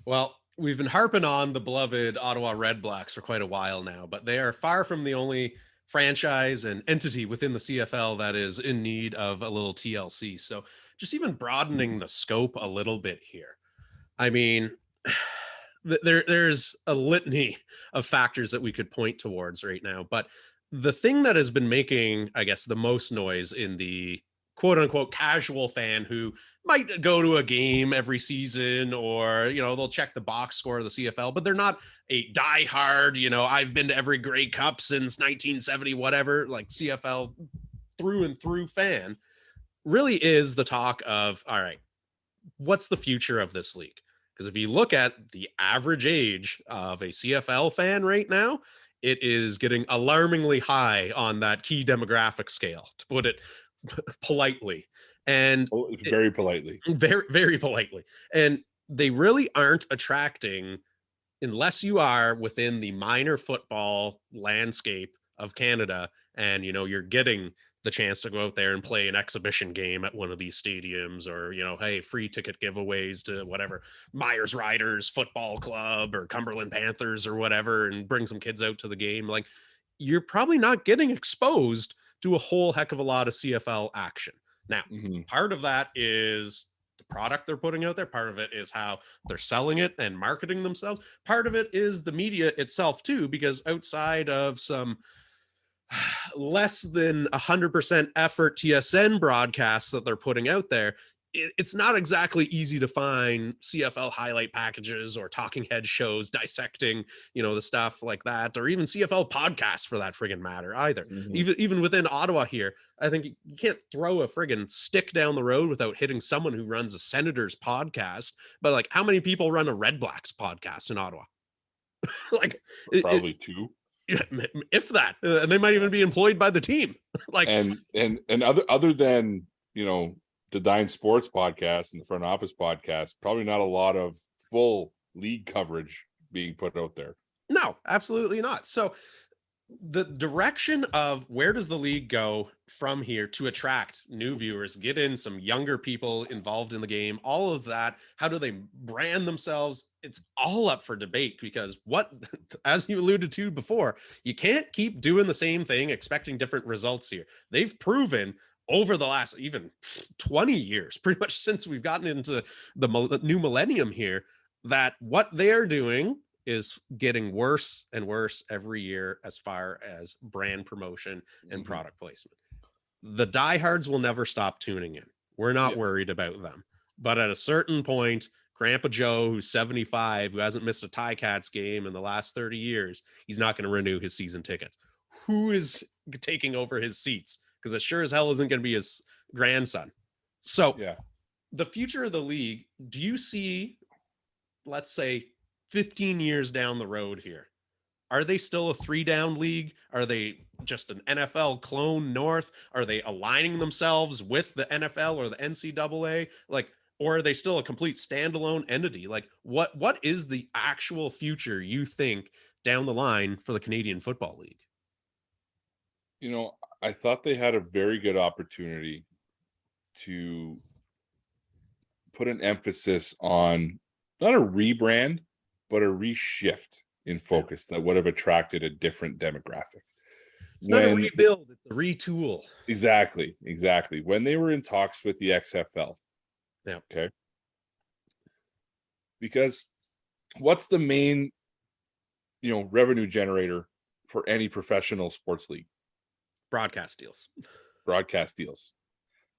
Well, we've been harping on the beloved Ottawa Red Blacks for quite a while now, but they are far from the only franchise and entity within the CFL that is in need of a little TLC. So just even broadening the scope a little bit here. I mean, there's a litany of factors that we could point towards right now, but the thing that has been making, I guess, the most noise in the quote unquote casual fan who might go to a game every season, or they'll check the box score of the CFL, but they're not a diehard, I've been to every Grey Cup since 1970 whatever, like CFL through and through fan, really is the talk of, all right, what's the future of this league? Because if you look at the average age of a CFL fan right now, it is getting alarmingly high on that key demographic scale, to put it politely. And very politely. Very, very politely. And they really aren't attracting, unless you are within the minor football landscape of Canada and you're getting the chance to go out there and play an exhibition game at one of these stadiums, or hey, free ticket giveaways to whatever Myers Riders football club or Cumberland Panthers or whatever, and bring some kids out to the game. Like, you're probably not getting exposed to a whole heck of a lot of CFL action. Now, part of that is the product they're putting out there. Part of it is how they're selling it and marketing themselves. Part of it is the media itself too, because outside of some less than 100% effort TSN broadcasts that they're putting out there, it's not exactly easy to find CFL highlight packages or talking head shows dissecting, the stuff like that, or even CFL podcasts for that friggin' matter either. Even within Ottawa here, I think you can't throw a friggin' stick down the road without hitting someone who runs a Senators podcast. But like, how many people run a Red Blacks podcast in Ottawa? Like, probably two. If that, and they might even be employed by the team. Like, and other than the Dine Sports podcast and the Front Office podcast, probably not a lot of full league coverage being put out there. No, absolutely not. So the direction of where does the league go from here to attract new viewers, get in some younger people involved in the game, all of that, how do they brand themselves? It's all up for debate, because as you alluded to before, you can't keep doing the same thing expecting different results here. They've proven over the last even 20 years, pretty much since we've gotten into the new millennium here, that what they're doing is getting worse and worse every year as far as brand promotion and product placement. The diehards will never stop tuning in. We're not worried about them. But at a certain point, Grandpa Joe, who's 75, who hasn't missed a Ticats game in the last 30 years, he's not going to renew his season tickets. Who is taking over his seats? Because it sure as hell isn't going to be his grandson. So the future of the league, do you see, let's say, 15 years down the road here, are they still a 3-down league? Are they just an NFL clone north? Are they aligning themselves with the NFL or the NCAA? Like, or are they still a complete standalone entity? Like, what is the actual future you think down the line for the Canadian Football League? I thought they had a very good opportunity to put an emphasis on not a rebrand, but a reshift in focus that would have attracted a different demographic. It's not a rebuild, it's a retool. Exactly. When they were in talks with the XFL. Yeah. Okay. Because what's the main, revenue generator for any professional sports league? Broadcast deals.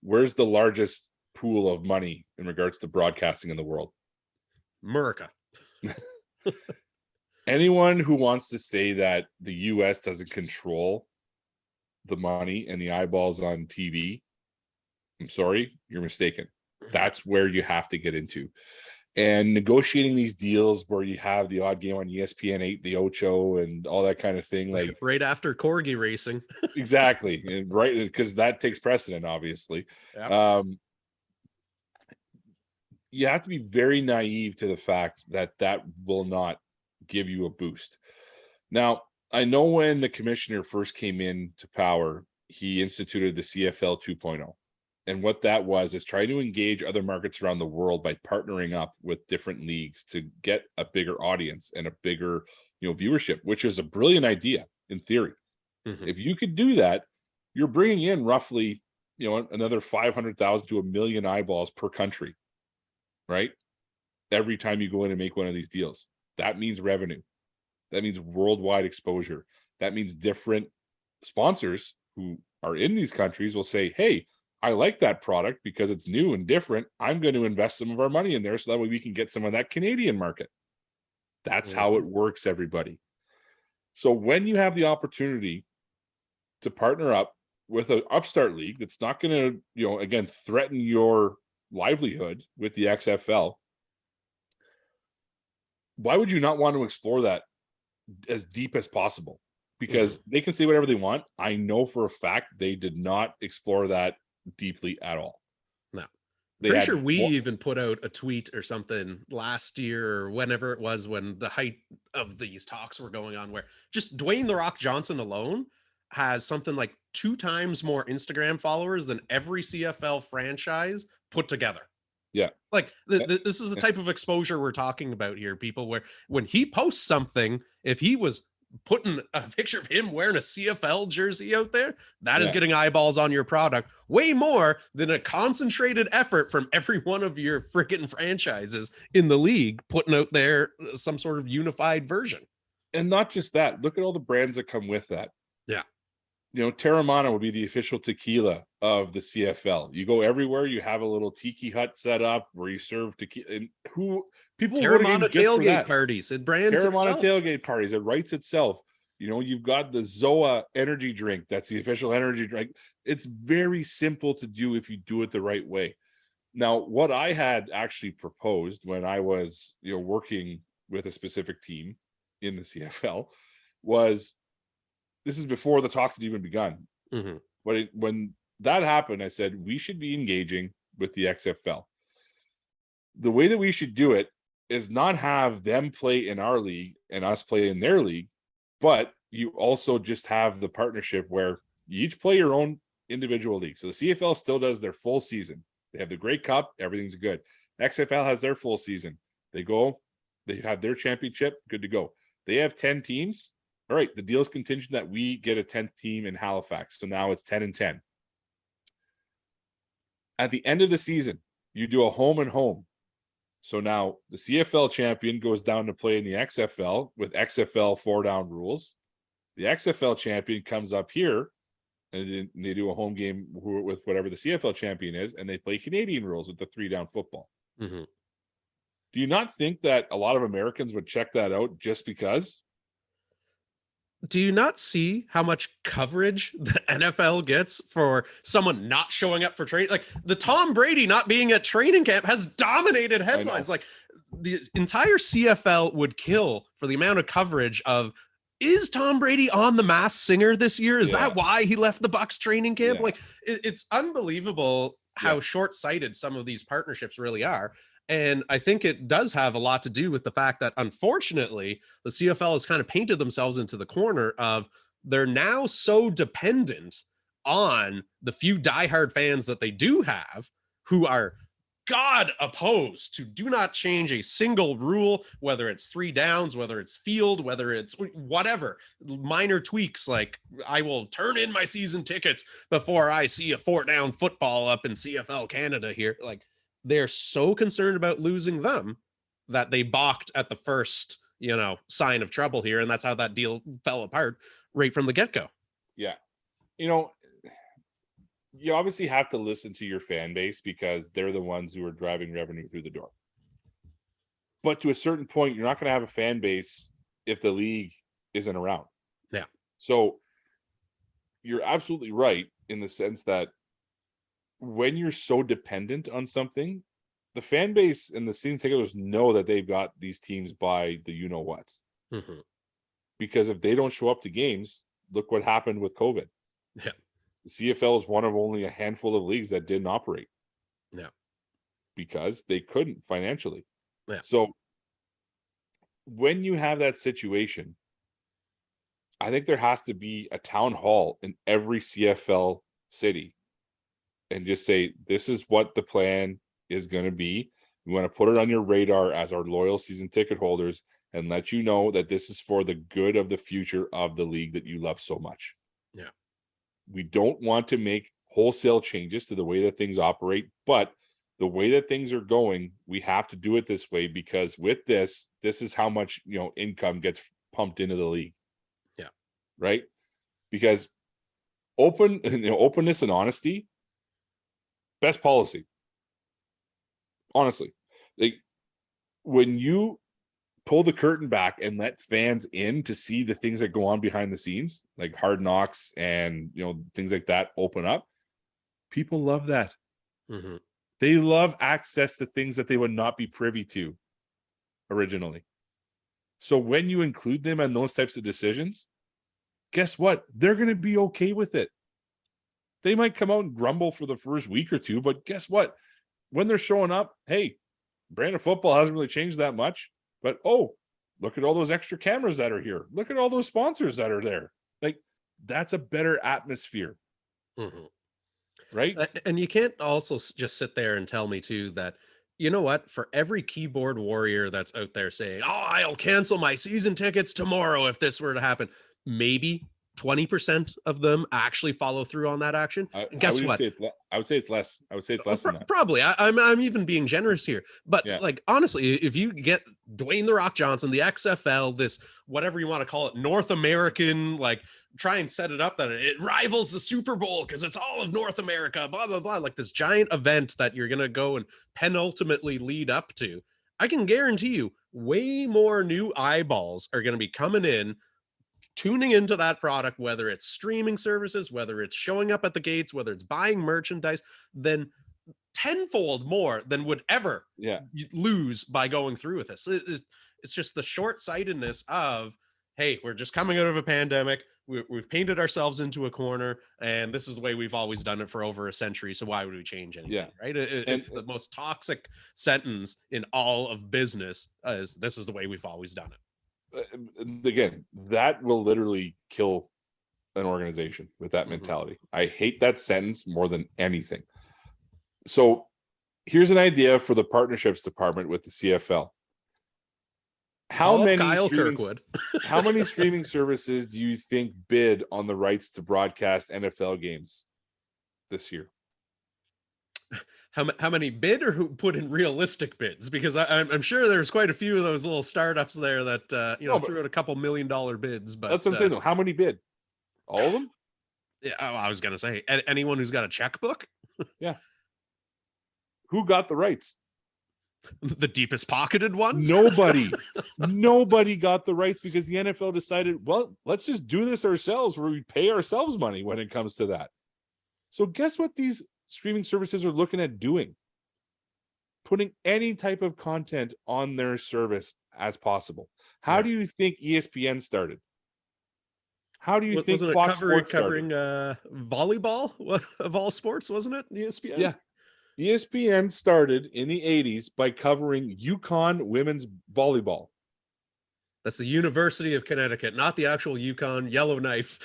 Where's the largest pool of money in regards to broadcasting in the world? America. Anyone who wants to say that the US doesn't control the money and the eyeballs on TV, I'm sorry, you're mistaken. That's where you have to get into. And negotiating these deals where you have the odd game on ESPN 8, the Ocho, and all that kind of thing, like right after corgi racing. Exactly. And right, because that takes precedent, obviously. Yep. You have to be very naive to the fact that will not give you a boost. Now, I know when the commissioner first came into power, he instituted the CFL 2.0. And what that was is trying to engage other markets around the world by partnering up with different leagues to get a bigger audience and a bigger, viewership, which is a brilliant idea in theory. Mhm. If you could do that, you're bringing in roughly, another 500,000 to 1,000,000 eyeballs per country, right? Every time you go in and make one of these deals, that means revenue. That means worldwide exposure. That means different sponsors who are in these countries will say, hey, I like that product because it's new and different. I'm going to invest some of our money in there so that way we can get some of that Canadian market. That's how it works, everybody. So when you have the opportunity to partner up with an upstart league that's not going to, again, threaten your livelihood with the XFL, why would you not want to explore that as deep as possible? Because they can say whatever they want. I know for a fact they did not explore that deeply at all. No. They Pretty had sure we even put out a tweet or something last year or whenever it was when the height of these talks were going on, where just Dwayne The Rock Johnson alone has something like 2 times more Instagram followers than every CFL franchise put together. Yeah. Like this is the type of exposure we're talking about here, people, where when he posts something, if he was putting a picture of him wearing a CFL jersey out there, that is getting eyeballs on your product way more than a concentrated effort from every one of your freaking franchises in the league putting out there some sort of unified version. And not just that, look at all the brands that come with that. Yeah. Terramana would be the official tequila of the CFL. You go everywhere, you have a little tiki hut set up where you serve tequila. And people go to games Terramana just for tailgate that. parties. It brands Terramana itself. tailgate parties. It writes itself. You've got the Zoa energy drink. That's the official energy drink. It's very simple to do if you do it the right way. Now, what I had actually proposed when I was, working with a specific team in the CFL was, this is before the talks had even begun. When that happened, I said, we should be engaging with the XFL. The way that we should do it is not have them play in our league and us play in their league, but you also just have the partnership where you each play your own individual league. So the CFL still does their full season. They have the Grey Cup, everything's good. XFL has their full season. They have their championship, good to go. They have 10 teams. All right, the deal is contingent that we get a 10th team in Halifax. So now it's 10-10. At the end of the season, you do a home and home. So now the CFL champion goes down to play in the XFL with XFL 4-down rules. The XFL champion comes up here and they do a home game with whatever the CFL champion is, and they play Canadian rules with the 3-down football. Do you not think that a lot of Americans would check that out just because? Do you not see how much coverage the NFL gets for someone not showing up for training? Like the Tom Brady not being at training camp has dominated headlines. Like the entire CFL would kill for the amount of coverage of, is Tom Brady on The Masked Singer this year? Is that why he left the Bucs training camp? Like it's unbelievable how short-sighted some of these partnerships really are. And I think it does have a lot to do with the fact that, unfortunately, the CFL has kind of painted themselves into the corner of they're now so dependent on the few diehard fans that they do have who are God opposed to do not change a single rule, whether it's 3 downs, whether it's field, whether it's whatever, minor tweaks. Like I will turn in my season tickets before I see a 4-down football up in CFL Canada here. Like, they're so concerned about losing them that they balked at the first, sign of trouble here. And that's how that deal fell apart right from the get-go. Yeah. You obviously have to listen to your fan base because they're the ones who are driving revenue through the door. But to a certain point, you're not going to have a fan base if the league isn't around. Yeah. So you're absolutely right in the sense that when you're so dependent on something, the fan base and the season ticketers know that they've got these teams by the you-know-whats. Because if they don't show up to games, look what happened with COVID. Yeah. The CFL is one of only a handful of leagues that didn't operate. Yeah. Because they couldn't financially. Yeah. So when you have that situation, I think there has to be a town hall in every CFL city and just say, this is what the plan is going to be. We want to put it on your radar as our loyal season ticket holders and let you know that this is for the good of the future of the league that you love so much. Yeah. We don't want to make wholesale changes to the way that things operate, but the way that things are going, we have to do it this way, because with this is how much, income gets pumped into the league. Yeah. Right. Because openness and honesty, best policy. Honestly, like, when you pull the curtain back and let fans in to see the things that go on behind the scenes, like Hard Knocks and things like that open up, people love that. Mm-hmm. They love access to things that they would not be privy to originally. So when you include them in those types of decisions, guess what? They're going to be okay with it. They might come out and grumble for the first week or two, but guess what? When they're showing up, hey, brand of football hasn't really changed that much, but look at all those extra cameras that are here. Look at all those sponsors that are there. Like, that's a better atmosphere. Mm-hmm. Right? And you can't also just sit there and tell me too that, you know what, for every keyboard warrior that's out there saying, oh, I'll cancel my season tickets tomorrow if this were to happen, maybe 20% of them actually follow through on that action. And guess what? I would say it's less. I would say it's less than that. Probably. I'm even being generous here. But Yeah. like, honestly, if you get Dwayne The Rock Johnson, the XFL, this, whatever you want to call it, North American, like, try and set it up that it rivals the Super Bowl because it's all of North America, blah, blah, blah. Like this giant event that you're going to go and penultimately lead up to. I can guarantee you way more new eyeballs are going to be coming in, tuning into that product, whether it's streaming services, whether it's showing up at the gates, whether it's buying merchandise, then tenfold more than would ever lose by going through with this. It's just the short-sightedness of, hey, we're just coming out of a pandemic. We've painted ourselves into a corner, and this is the way we've always done it for over a century. So why would we change anything? Yeah. Right. It's the most toxic sentence in all of business, is this is the way we've always done it. Again, that will literally kill an organization with that mentality. I hate that sentence more than anything. So here's an idea for the partnerships department with the CFL. How many Kyle Kirkwood? How many streaming services do you think bid on the rights to broadcast NFL games this year? How many bid, or who put in realistic bids? Because I'm sure there's quite a few of those little startups there that threw out a couple $1 million bids. But that's what I'm saying, though. How many bid? All of them? Yeah, I was gonna say anyone who's got a checkbook. Yeah. Who got the rights? The deepest pocketed ones? Nobody. Nobody got the rights, because the NFL decided, well, let's just do this ourselves, where we pay ourselves money when it comes to that. So guess what these streaming services are looking at doing? Putting any type of content on their service as possible. How do you think ESPN started? How do you think Fox Sports covering volleyball of all sports, wasn't it? ESPN? Yeah. ESPN started in the 80s by covering UConn women's volleyball. That's the University of Connecticut, not the actual UConn Yellowknife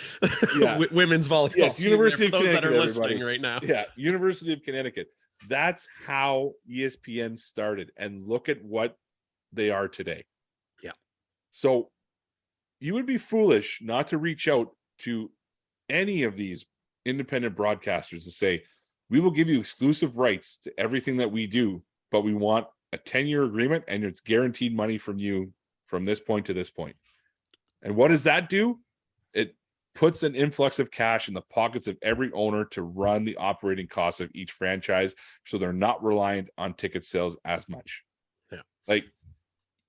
women's volleyball. Yes, University of those Connecticut, that are listening right now. Yeah, University of Connecticut. That's how ESPN started, and look at what they are today. Yeah. So you would be foolish not to reach out to any of these independent broadcasters to say, we will give you exclusive rights to everything that we do, but we want a 10-year agreement, and it's guaranteed money from you from this point to this point. And what does that do? It puts an influx of cash in the pockets of every owner to run the operating costs of each franchise, so they're not reliant on ticket sales as much. Yeah. Like,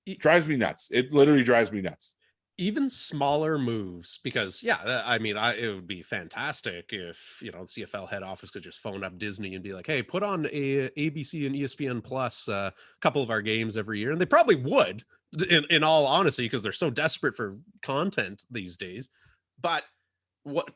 it drives me nuts. It literally drives me nuts. Even smaller moves, because it would be fantastic if the CFL head office could just phone up Disney and be like, hey, put on a ABC and ESPN Plus a couple of our games every year. And they probably would, in all honesty, because they're so desperate for content these days. But what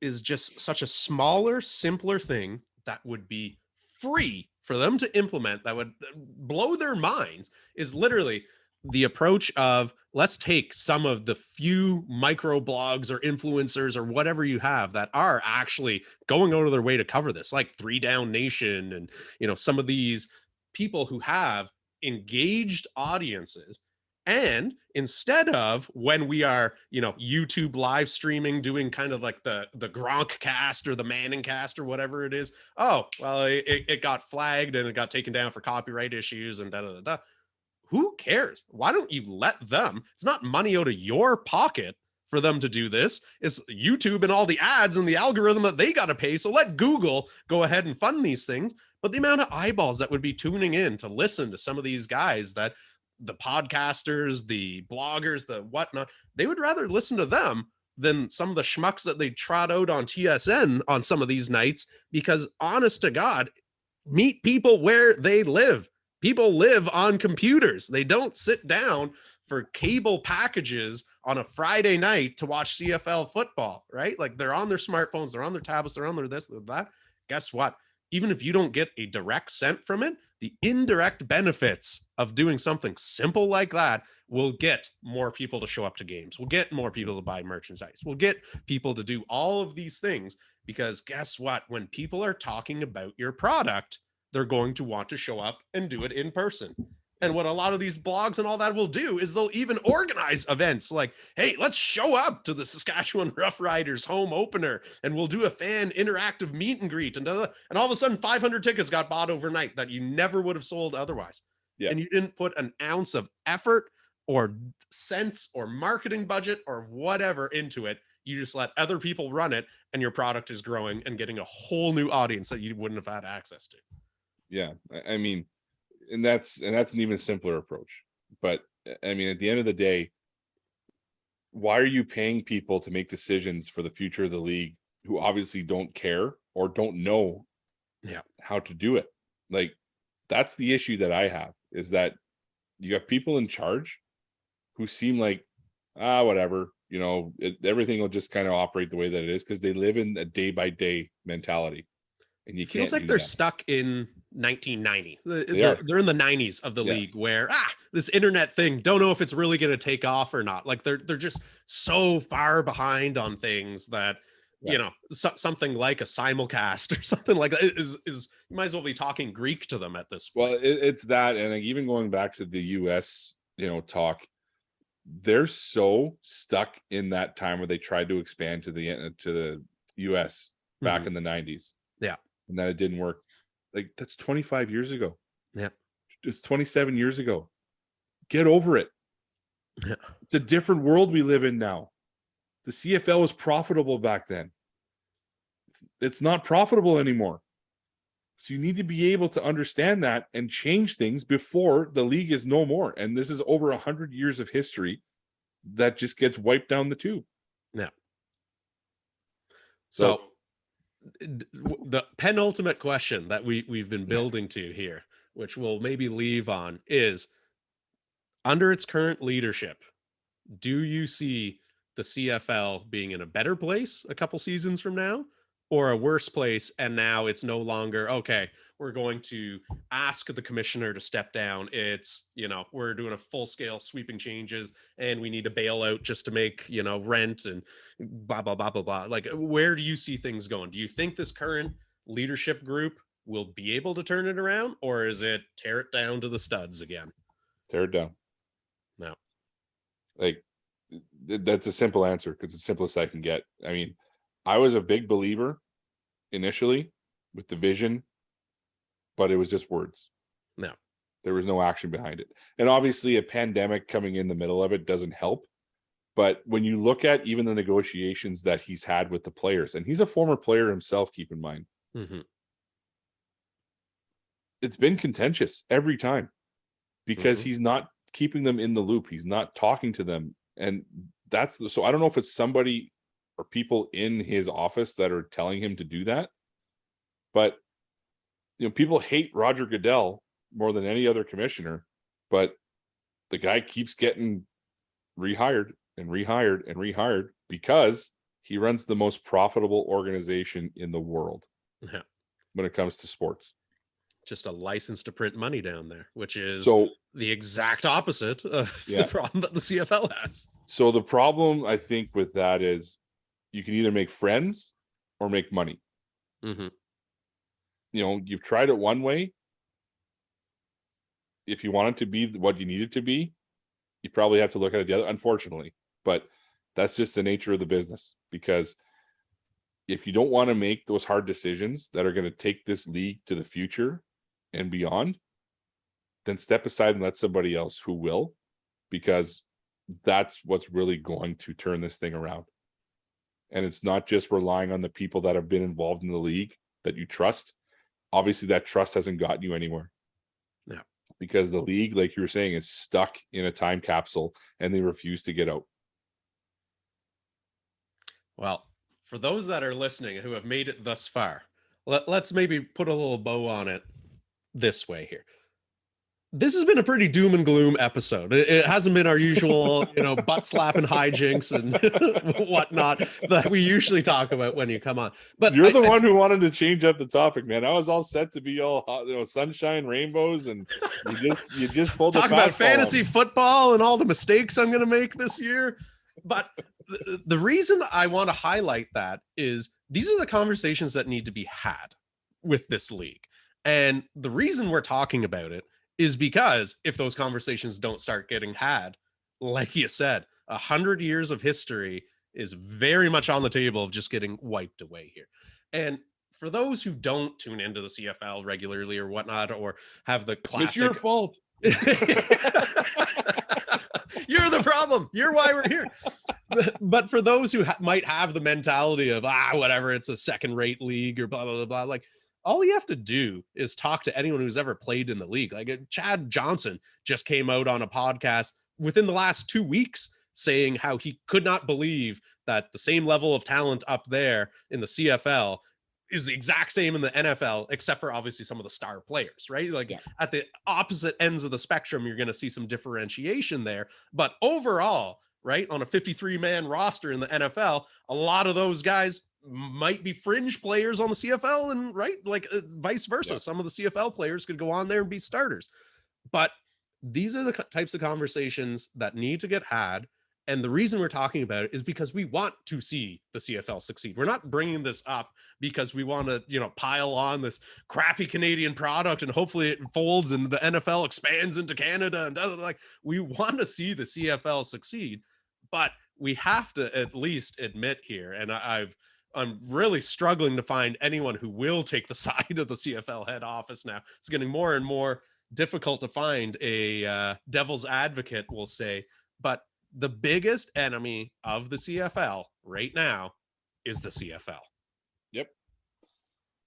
is just such a smaller, simpler thing that would be free for them to implement, that would blow their minds, is literally, the approach of let's take some of the few micro blogs or influencers or whatever you have that are actually going out of their way to cover this, like Three Down Nation and, some of these people who have engaged audiences. And instead of when we are, YouTube live streaming, doing kind of like the Gronk cast or the Manning cast or whatever it is, oh, well, it got flagged and it got taken down for copyright issues and da da da da. Who cares? Why don't you let them? It's not money out of your pocket for them to do this. It's YouTube and all the ads and the algorithm that they got to pay. So let Google go ahead and fund these things. But the amount of eyeballs that would be tuning in to listen to some of these guys, that the podcasters, the bloggers, the whatnot, they would rather listen to them than some of the schmucks that they trot out on TSN on some of these nights. Because honest to God, meet people where they live. People live on computers. They don't sit down for cable packages on a Friday night to watch CFL football, right? Like, they're on their smartphones, they're on their tablets, they're on their this, their that. Guess what? Even if you don't get a direct cent from it, the indirect benefits of doing something simple like that will get more people to show up to games. We'll get more people to buy merchandise. We'll get people to do all of these things, because guess what? When people are talking about your product, they're going to want to show up and do it in person. And what a lot of these blogs and all that will do is they'll even organize events like, hey, let's show up to the Saskatchewan Roughriders home opener and we'll do a fan interactive meet and greet. And all of a sudden 500 tickets got bought overnight that you never would have sold otherwise. Yeah. And you didn't put an ounce of effort or cents or marketing budget or whatever into it. You just let other people run it, and your product is growing and getting a whole new audience that you wouldn't have had access to. Yeah, I mean, and that's an even simpler approach. But I mean, at the end of the day, why are you paying people to make decisions for the future of the league who obviously don't care or don't know how to do it? Like, that's the issue that I have, is that you got people in charge who seem like, whatever, everything will just kind of operate the way that it is, because they live in a day by day mentality. And you feels like they're stuck in 1990. They're in the 90s of the league, where this internet thing, don't know if it's really going to take off or not. Like, they're just so far behind on things that something like a simulcast or something like that is you might as well be talking Greek to them at this point. Well, it's that, and like, even going back to the US talk, they're so stuck in that time where they tried to expand to the US back in the 90s. Yeah. And that it didn't work. Like, that's 25 years ago. Yeah. It's 27 years ago. Get over it. Yeah. It's a different world we live in now. The CFL was profitable back then. It's not profitable anymore. So you need to be able to understand that and change things before the league is no more. And this is over 100 years of history that just gets wiped down the tube. Yeah. So the penultimate question that we've been building to here, which we'll maybe leave on, is, under its current leadership, do you see the CFL being in a better place a couple seasons from now, or a worse place? And now it's no longer, okay, we're going to ask the commissioner to step down. It's, we're doing a full scale sweeping changes and we need to bail out just to make, rent and blah, blah, blah, blah, blah. Like, where do you see things going? Do you think this current leadership group will be able to turn it around, or is it tear it down to the studs again? Tear it down. No. Like, that's a simple answer, because it's the simplest I can get. I mean, I was a big believer initially with the vision, but it was just words. No. There was no action behind it. And obviously a pandemic coming in the middle of it doesn't help. But when you look at even the negotiations that he's had with the players, and he's a former player himself, keep in mind, it's been contentious every time, because he's not keeping them in the loop. He's not talking to them. And so I don't know if it's somebody or people in his office that are telling him to do that. But people hate Roger Goodell more than any other commissioner, but the guy keeps getting rehired and rehired and rehired because he runs the most profitable organization in the world when it comes to sports. just a license to print money down there, which is So the exact opposite of the yeah. problem that the CFL has. So the problem I think with that is you can either make friends or make money. Mm-hmm. You've tried it one way. If you want it to be what you need it to be, you probably have to look at it the other, unfortunately. But that's just the nature of the business, because if you don't want to make those hard decisions that are going to take this league to the future and beyond, then step aside and let somebody else who will, because that's what's really going to turn this thing around. And it's not just relying on the people that have been involved in the league that you trust. Obviously, that trust hasn't gotten you anywhere. Yeah. Because the league, like you were saying, is stuck in a time capsule and they refuse to get out. Well, for those that are listening who have made it thus far, let's maybe put a little bow on it this way here. This has been a pretty doom and gloom episode. It hasn't been our usual, butt slapping hijinks and whatnot that we usually talk about when you come on. But you're the one who wanted to change up the topic, man. I was all set to be all sunshine, rainbows, and you just pulled talk about fantasy football and all the mistakes I'm going to make this year. But the reason I want to highlight that is these are the conversations that need to be had with this league. And the reason we're talking about it is because if those conversations don't start getting had, like you said, 100 years of history is very much on the table of just getting wiped away here. And for those who don't tune into the CFL regularly or whatnot, or have the classic... It's your fault. You're the problem. You're why we're here. But for those who might have the mentality of, whatever, it's a second-rate league or blah, blah, blah, blah, like, all you have to do is talk to anyone who's ever played in the league. Like Chad Johnson just came out on a podcast within the last 2 weeks saying how he could not believe that the same level of talent up there in the CFL is the exact same in the NFL, except for obviously some of the star players, right? Like at the opposite ends of the spectrum, you're going to see some differentiation there. But overall, right, on a 53-man roster in the NFL, a lot of those guys might be fringe players on the CFL, and right, like vice versa. Some of the CFL players could go on there and be starters. But these are the types of conversations that need to get had. And the reason we're talking about it is because we want to see the CFL succeed. We're not bringing this up because we want to, pile on this crappy Canadian product and hopefully it folds and the NFL expands into Canada and like we want to see the CFL succeed. But we have to at least admit here, and I'm really struggling to find anyone who will take the side of the CFL head office now. It's getting more and more difficult to find a devil's advocate, we'll say. But the biggest enemy of the CFL right now is the CFL. Yep.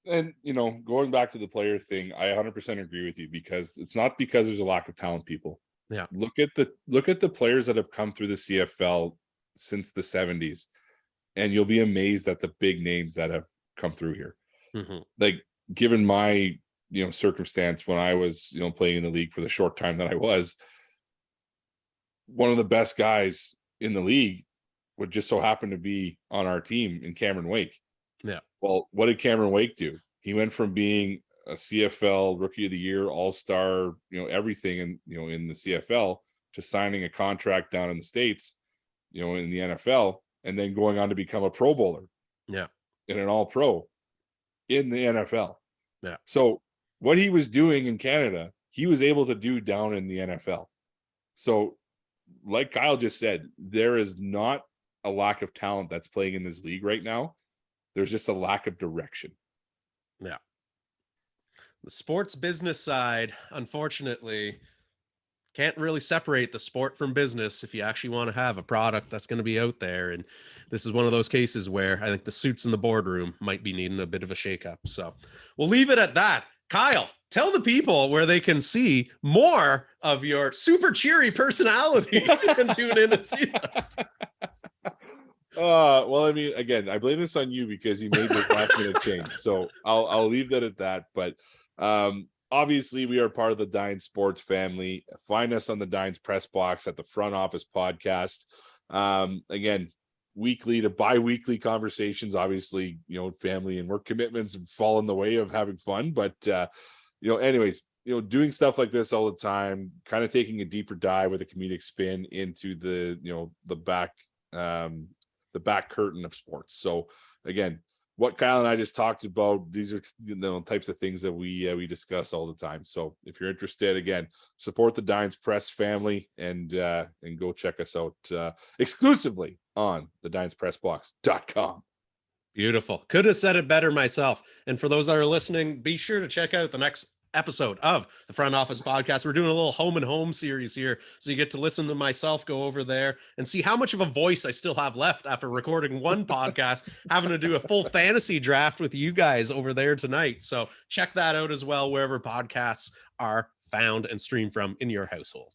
And, going back to the player thing, I 100% agree with you, because it's not because there's a lack of talent, people. Yeah. Look at the players that have come through the CFL since the 70s. And you'll be amazed at the big names that have come through here. Mm-hmm. Like, given my, circumstance when I was, playing in the league for the short time that I was, one of the best guys in the league would just so happen to be on our team in Cameron Wake. Yeah. Well, what did Cameron Wake do? He went from being a CFL Rookie of the Year, All-Star, everything in the CFL, to signing a contract down in the States, in the NFL, and then going on to become a Pro Bowler. Yeah. And an All-Pro in the NFL. Yeah. So what he was doing in Canada, he was able to do down in the NFL. So like Kyle just said, there is not a lack of talent that's playing in this league right now. There's just a lack of direction. Yeah. The sports business side, unfortunately, can't really separate the sport from business if you actually want to have a product that's going to be out there. And this is one of those cases where I think the suits in the boardroom might be needing a bit of a shakeup. So we'll leave it at that. Kyle, tell the people where they can see more of your super cheery personality and tune in and see that. Well, I mean, again, I blame this on you because you made this last minute change. So I'll leave that at that. But obviously, we are part of the Dine Sports family. Find us on the Dine's Press Box at the Front Office Podcast. Again, weekly to bi-weekly conversations. Obviously, family and work commitments fall in the way of having fun. But anyways, doing stuff like this all the time, kind of taking a deeper dive with a comedic spin into the back curtain of sports. So again, what Kyle and I just talked about, these are types of things that we discuss all the time. So if you're interested, again, support the Dines Press family and go check us out exclusively on the DinesPressBox.com. Beautiful. Could have said it better myself. And for those that are listening, be sure to check out the next episode of the Front Office Podcast. We're doing a little home and home series here. So you get to listen to myself go over there and see how much of a voice I still have left after recording one podcast, having to do a full fantasy draft with you guys over there tonight. So check that out as well, wherever podcasts are found and streamed from in your household.